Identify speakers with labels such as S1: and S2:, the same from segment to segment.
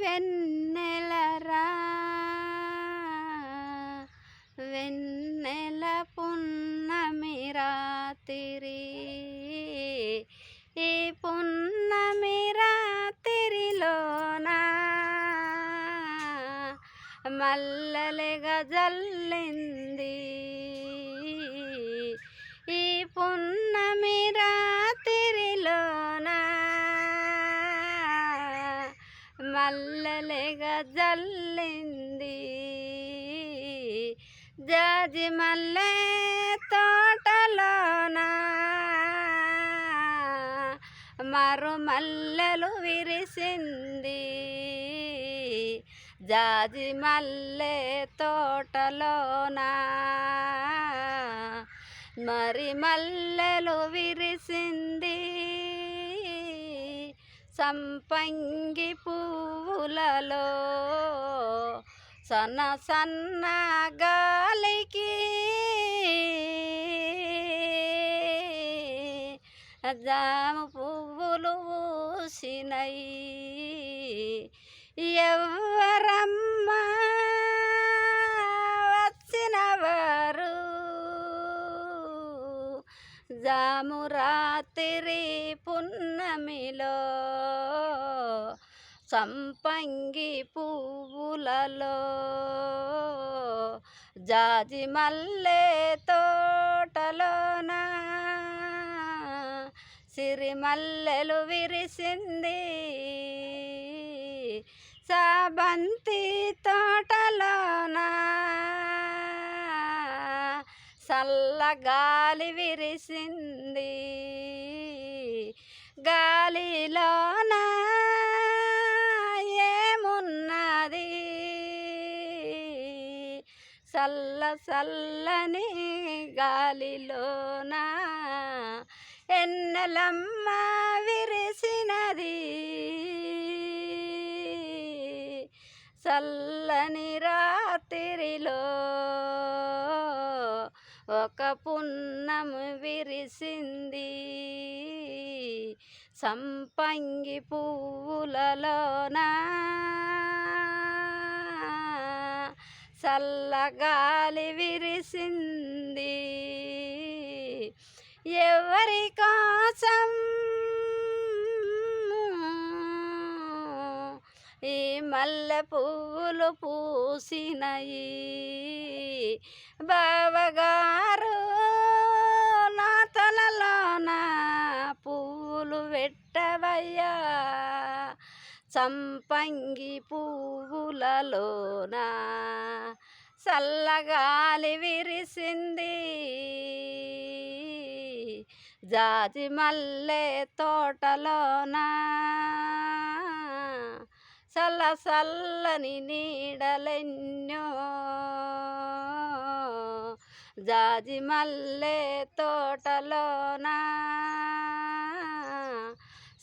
S1: వెన్నెలరా వెన్నెల పున్నమి రాత్రి ఈ పున్నమి రాత్రిలోన మల్లెలుగా జల్లింది ఈ పున్నమి రాత్రిలోన మల్లెలుగా జల్లింది జాజి మల్లె తోటలోన మరు మల్లెలు విరిసింది జాజి మల్లె తోటలోన మరి మల్లెలు విరిసింది సంపంగి పువ్వులలో సన్న సన్న గాలికి జాము పువ్వులు పూసినయి ఎవ్వరమ్మా వచ్చినవారు జాము రాత్రి పున్నమిలో సంపంగి పువ్వులలో జాజి మల్లె తోటలోన సిరిమల్లెలు విరిసింది సాబంతి తోటలోన చల్లగాలి విరిసింది గాలిలోన ఏమున్నది చల్ల చల్లని గాలిలోన ఎన్నెలమ్మ విరిసినది చల్లని రాత్రిలో ఒక పున్నమి విరిసింది సంపంగి పువ్వులలోన చల్లగాలి విరిసింది ఎవరి కోసం ఈ మల్లె పువ్వులు పూసినయి బావగారు నా తలలోన పువ్వులు పెట్టవయ్యా సంపంగి పువ్వులలోన చల్లగాలి విరిసింది జాజి మల్లె తోటలోన చల్ల చల్లని నీడలెన్నో జాజి మల్లె తోటలోన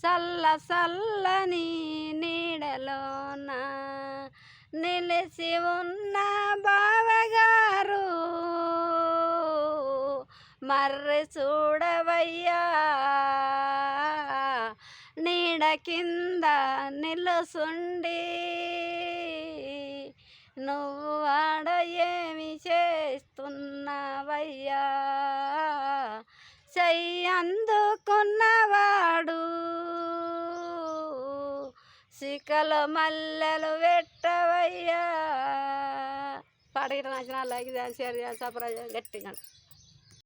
S1: చల్ల చల్లని నీడలోన నిలిచి ఉన్న బావగారు మర్రి చూడవయ్యా నీడ కింద నిలుసుండి నువ్వు ఆడ ఏమి చేస్తున్నావయ్యా చెయ్యి అందుకున్నవాడు సికలో మల్లెలు పెట్టవయ్యా పాడగిట నచ్చిన లైక్ చేయాలి షేర్ చేయాలి సబ్స్క్రైబ్ చేయాలి గట్టిగా